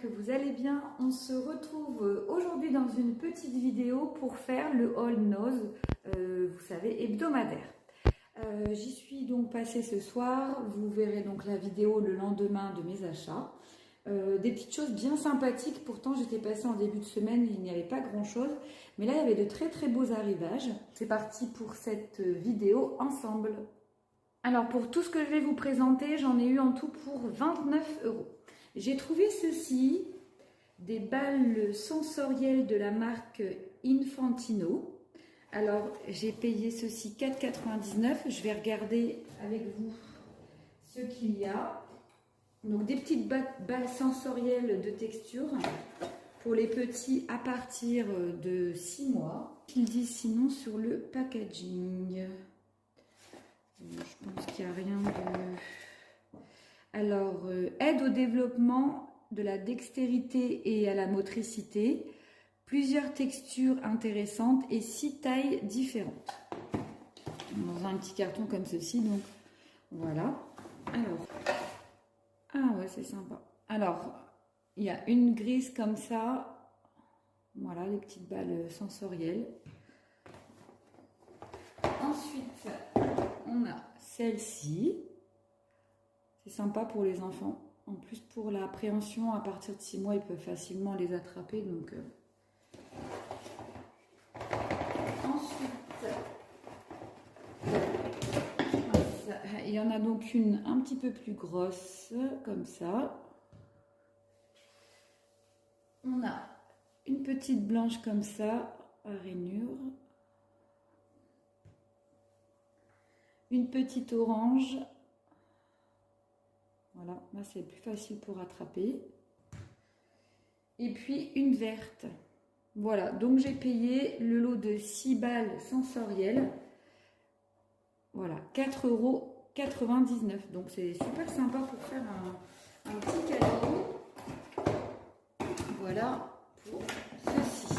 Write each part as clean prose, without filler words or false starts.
que vous allez bien. On se retrouve aujourd'hui dans une petite vidéo pour faire le haul Nose, vous savez, hebdomadaire. J'y suis donc passée ce soir, vous verrez donc la vidéo le lendemain de mes achats. Des petites choses bien sympathiques, pourtant j'étais passée en début de semaine, il n'y avait pas grand chose, mais là il y avait de très très beaux arrivages. C'est parti pour cette vidéo ensemble. Alors pour tout ce que je vais vous présenter, j'en ai eu en tout pour 29 €. J'ai trouvé ceci, des balles sensorielles de la marque Infantino. Alors j'ai payé ceci 4,99 €. Je vais regarder avec vous ce qu'il y a. Donc des petites balles sensorielles de texture pour les petits à partir de 6 mois. Qu'ils disent sinon sur le packaging. Je pense qu'il n'y a rien de... Alors, aide au développement de la dextérité et à la motricité. Plusieurs textures intéressantes et 6 tailles différentes. Dans un petit carton comme ceci, donc voilà. Alors, ah ouais, c'est sympa. Alors, il y a une grise comme ça. Voilà, les petites balles sensorielles. Ensuite, on a celle-ci. C'est sympa pour les enfants. En plus, pour l'appréhension, à partir de 6 mois, ils peuvent facilement les attraper. Donc, ensuite, il y en a donc une un petit peu plus grosse, comme ça. On a une petite blanche comme ça, à rainure. Une petite orange. Voilà, là c'est plus facile pour attraper. Et puis une verte. Voilà, donc j'ai payé le lot de 6 balles sensorielles. Voilà, 4,99 €. Donc c'est super sympa pour faire un petit cadeau. Voilà pour ceci.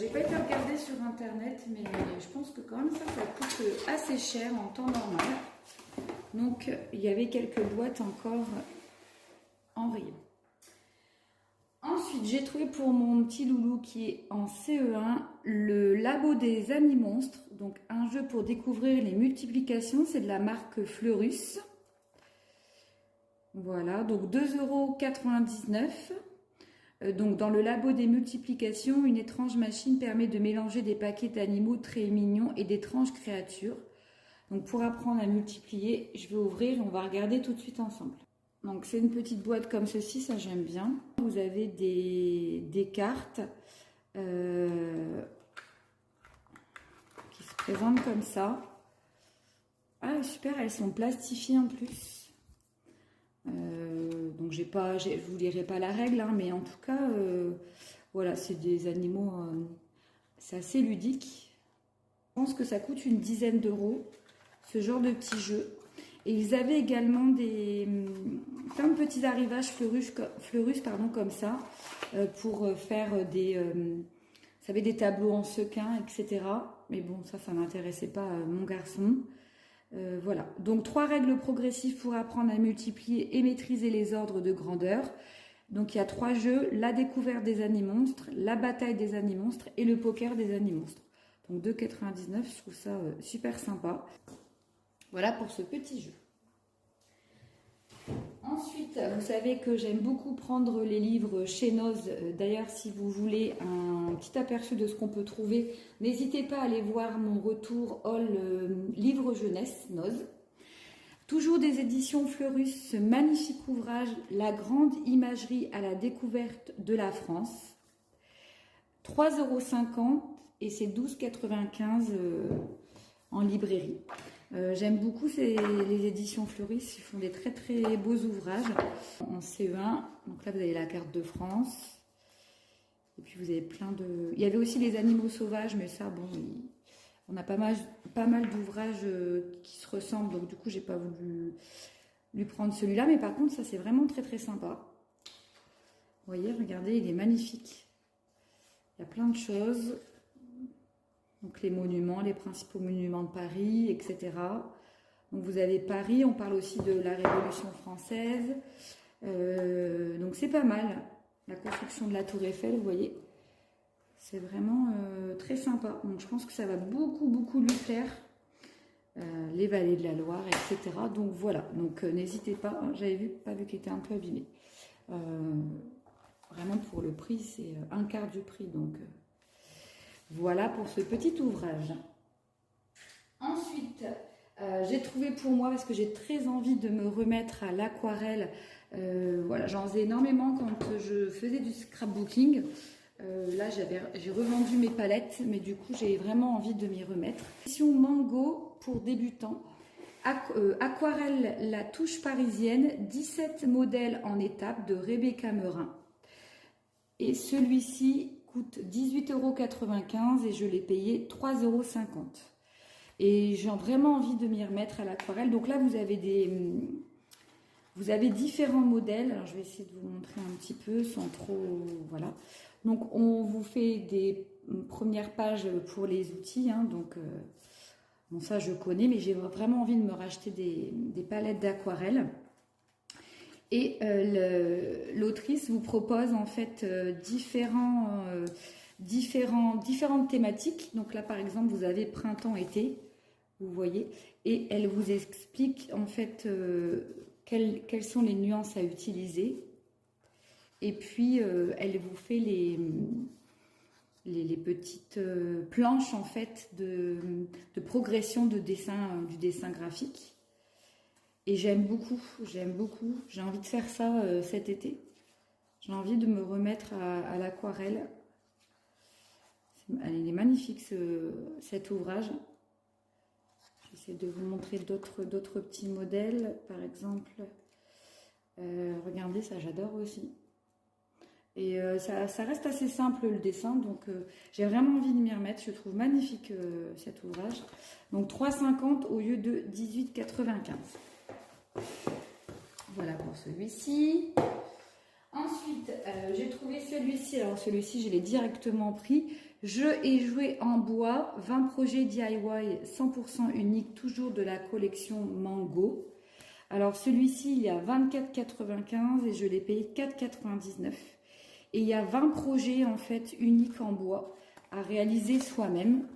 J'ai pas été regarder sur internet, mais je pense que quand même ça coûte assez cher en temps normal. Donc il y avait quelques boîtes encore en rayon. Ensuite, j'ai trouvé pour mon petit loulou qui est en CE1 le Labo des Amis Monstres. Donc un jeu pour découvrir les multiplications, c'est de la marque Fleurus. Voilà, donc 2,99 €. Donc dans le labo des multiplications, une étrange machine permet de mélanger des paquets d'animaux très mignons et d'étranges créatures. Donc pour apprendre à multiplier, je vais ouvrir et on va regarder tout de suite ensemble. Donc c'est une petite boîte comme ceci, ça j'aime bien. Vous avez des cartes qui se présentent comme ça. Ah super, elles sont plastifiées en plus. Donc je vous lirai pas la règle, hein, mais en tout cas, voilà, c'est des animaux, c'est assez ludique. Je pense que ça coûte une dizaine d'euros, ce genre de petits jeux. Et ils avaient également plein de petits arrivages Fleurus comme ça, pour faire vous savez, des tableaux en sequin, etc. Mais bon, ça n'intéressait pas mon garçon. Voilà, donc 3 règles progressives pour apprendre à multiplier et maîtriser les ordres de grandeur. Donc il y a 3 jeux, la découverte des animonstres, la bataille des animonstres et le poker des animonstres. Donc 2,99 €, je trouve ça super sympa. Voilà pour ce petit jeu. Ensuite, vous savez que j'aime beaucoup prendre les livres chez Nose. D'ailleurs, si vous voulez un petit aperçu de ce qu'on peut trouver, n'hésitez pas à aller voir mon retour haul livre jeunesse Nose. Toujours des éditions Fleurus, ce magnifique ouvrage, La grande imagerie à la découverte de la France. 3,50 € et c'est 12,95 € en librairie. J'aime beaucoup les éditions Fleurus, ils font des très très beaux ouvrages en CE1. Donc là vous avez la carte de France. Et puis vous avez plein de... Il y avait aussi les animaux sauvages, mais ça bon, on a pas mal d'ouvrages qui se ressemblent. Donc du coup j'ai pas voulu lui prendre celui-là. Mais par contre ça c'est vraiment très très sympa. Vous voyez, regardez, il est magnifique. Il y a plein de choses. Donc les monuments, les principaux monuments de Paris, etc. Donc vous avez Paris, on parle aussi de la Révolution française, Donc c'est pas mal. La construction de la Tour Eiffel, vous voyez. C'est vraiment très sympa. Donc je pense que ça va beaucoup lui plaire. Les vallées de la Loire, etc. Donc voilà. Donc n'hésitez pas. J'avais pas vu qu'il était un peu abîmé. Vraiment pour le prix, c'est un quart du prix. Donc voilà pour ce petit ouvrage. Ensuite, j'ai trouvé pour moi, parce que j'ai très envie de me remettre à l'aquarelle. Voilà, j'en faisais énormément quand je faisais du scrapbooking. Là, j'ai revendu mes palettes, mais du coup, j'ai vraiment envie de m'y remettre. Édition Mango pour débutants. Aquarelle La Touche Parisienne, 17 modèles en étapes de Rebecca Merin. Et celui-ci coûte 18,95 € et je l'ai payé 3,50 €. Et j'ai vraiment envie de m'y remettre à l'aquarelle. Donc là, vous avez différents modèles. Alors, je vais essayer de vous montrer un petit peu sans trop... Voilà. Donc, on vous fait des premières pages pour les outils. Hein, donc, bon, ça, je connais, mais j'ai vraiment envie de me racheter des palettes d'aquarelle. Et l'autrice vous propose en fait différentes thématiques. Donc là, par exemple, vous avez printemps-été, vous voyez, et elle vous explique en fait quelles sont les nuances à utiliser. Et puis, elle vous fait les petites planches en fait de progression du dessin graphique. Et j'aime beaucoup. J'ai envie de faire ça cet été. J'ai envie de me remettre à l'aquarelle. Il est magnifique cet ouvrage. J'essaie de vous montrer d'autres petits modèles. Par exemple, regardez, ça j'adore aussi. Et ça reste assez simple le dessin, donc j'ai vraiment envie de m'y remettre. Je trouve magnifique cet ouvrage. Donc 3,50 € au lieu de 18,95 €. Voilà pour celui-ci. Ensuite, j'ai trouvé celui-ci. Alors celui-ci, je l'ai directement pris. Jeux et jouets en bois, 20 projets DIY 100% uniques, toujours de la collection Mango. Alors celui-ci, il y a 24,95 € et je l'ai payé 4,99 €. Et il y a 20 projets en fait uniques en bois à réaliser soi-même.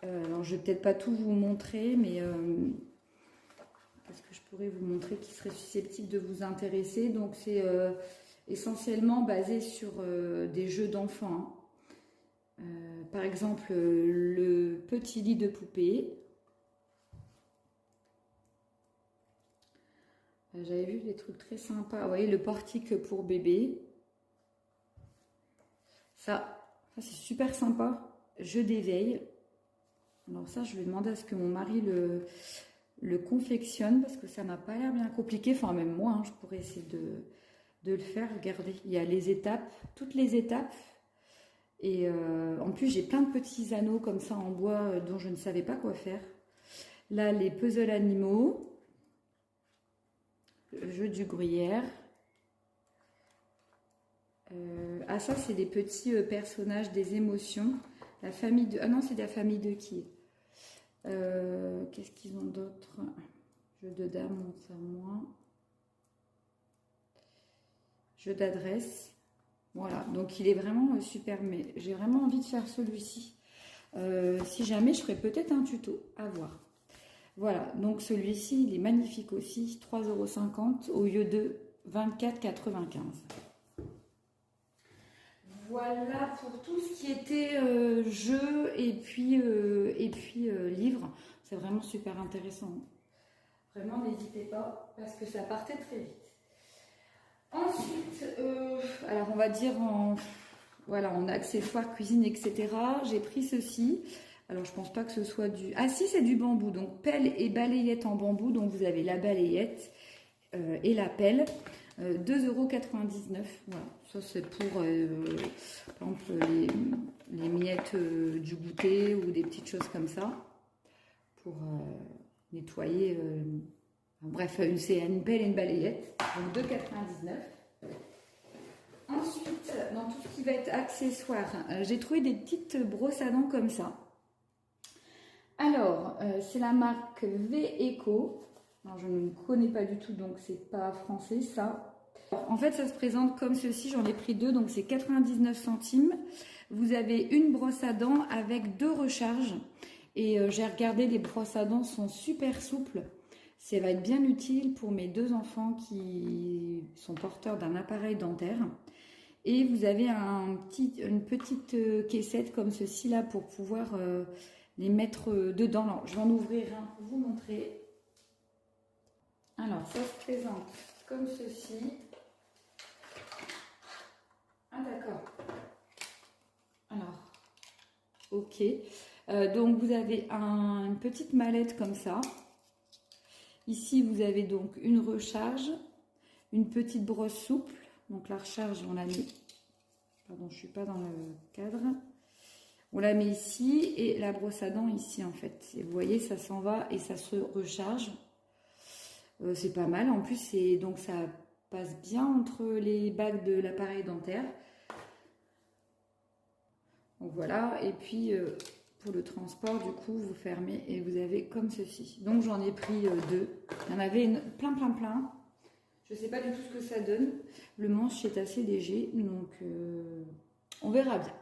Alors je vais peut-être pas tout vous montrer, mais parce que je pourrais vous montrer qui serait susceptible de vous intéresser. Donc c'est essentiellement basé sur des jeux d'enfants. Par exemple, le petit lit de poupée. J'avais vu des trucs très sympas. Vous voyez, le portique pour bébé. Ça c'est super sympa. Jeu d'éveil. Alors ça, je vais demander à ce que mon mari le confectionne parce que ça m'a pas l'air bien compliqué. Enfin, même moi, hein, je pourrais essayer de le faire. Regardez, il y a les étapes, toutes les étapes. Et en plus, j'ai plein de petits anneaux comme ça en bois dont je ne savais pas quoi faire. Là, les puzzles animaux. Le jeu du gruyère. Ah, ça, c'est des petits personnages, des émotions. La famille de... Ah non, c'est de la famille de qui? Qu'est-ce qu'ils ont d'autre? Jeu de dames, ça moins. Jeu d'adresse. Voilà, donc il est vraiment super, mais j'ai vraiment envie de faire celui-ci. Si jamais, je ferai peut-être un tuto, à voir. Voilà, donc celui-ci, il est magnifique aussi, 3,50 € au lieu de 24,95 €. Voilà pour tout ce qui était jeu et puis livre. C'est vraiment super intéressant. Vraiment, n'hésitez pas parce que ça partait très vite. Ensuite, alors on va dire en accessoires, cuisine, etc. J'ai pris ceci. Alors je pense pas que ce soit du... Ah si, c'est du bambou. Donc pelle et balayette en bambou. Donc vous avez la balayette et la pelle. 2,99 €. Voilà, ça c'est pour par exemple les miettes du goûter ou des petites choses comme ça pour nettoyer. Bref, c'est une pelle et une balayette. Donc 2,99 €. Ensuite, dans tout ce qui va être accessoires, j'ai trouvé des petites brosses à dents comme ça. Alors, c'est la marque V-Eco. Alors, je ne connais pas du tout, donc c'est pas français ça. En fait, ça se présente comme ceci. J'en ai pris deux, donc c'est 99 centimes. Vous avez une brosse à dents avec 2 recharges. Et j'ai regardé, les brosses à dents sont super souples. Ça va être bien utile pour mes 2 enfants qui sont porteurs d'un appareil dentaire. Et vous avez une petite caissette comme ceci là pour pouvoir les mettre dedans. Alors, je vais en ouvrir un pour vous montrer. Alors, ça se présente comme ceci. Ah d'accord. Alors, ok. Donc vous avez une petite mallette comme ça. Ici, vous avez donc une recharge, une petite brosse souple. Donc la recharge, on la met... Pardon, je ne suis pas dans le cadre. On la met ici et la brosse à dents ici en fait. Et vous voyez, ça s'en va et ça se recharge. C'est pas mal. En plus, donc ça passe bien entre les bagues de l'appareil dentaire. Donc voilà. Et puis pour le transport, du coup, vous fermez et vous avez comme ceci. Donc j'en ai pris 2. Il y en avait plein. Je ne sais pas du tout ce que ça donne. Le manche est assez léger, donc on verra bien.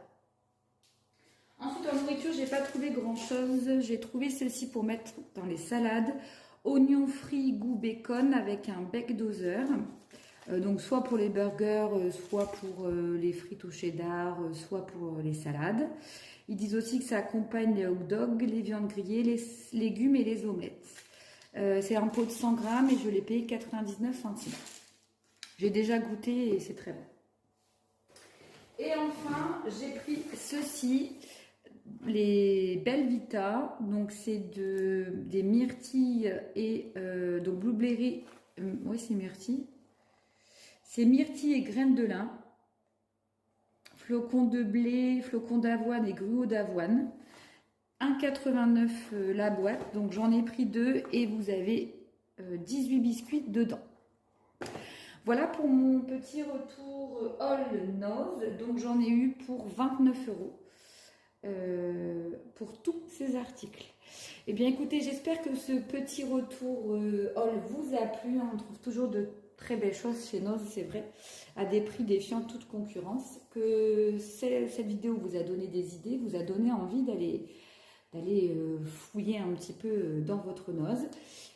Ensuite, en nourriture, j'ai pas trouvé grand-chose. J'ai trouvé ceci pour mettre dans les salades. Oignons frits goût bacon avec un bec doseur. Donc soit pour les burgers, soit pour les frites au cheddar, soit pour les salades. Ils disent aussi que ça accompagne les hot dogs, les viandes grillées, les légumes et les omelettes. C'est un pot de 100 grammes et je l'ai payé 99 centimes. J'ai déjà goûté et c'est très bon. Et enfin, j'ai pris ceci, les Belvita. Donc c'est des myrtilles et donc blueberry. Oui, c'est myrtille. C'est myrtille et graines de lin, flocons de blé, flocons d'avoine et gruau d'avoine. 1,89 la boîte, donc j'en ai pris 2 et vous avez 18 biscuits dedans. Voilà pour mon petit retour All Nose, donc j'en ai eu pour 29 € pour tous ces articles. Eh bien écoutez, j'espère que ce petit retour All vous a plu. On trouve toujours de très belles choses chez Nose, c'est vrai, à des prix défiant toute concurrence. Que cette vidéo vous a donné des idées, vous a donné envie d'aller fouiller un petit peu dans votre Nose.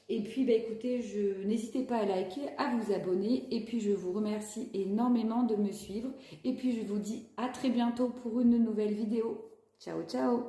Et puis écoutez, n'hésitez pas à liker, à vous abonner, et puis je vous remercie énormément de me suivre, et puis je vous dis à très bientôt pour une nouvelle vidéo. Ciao ciao.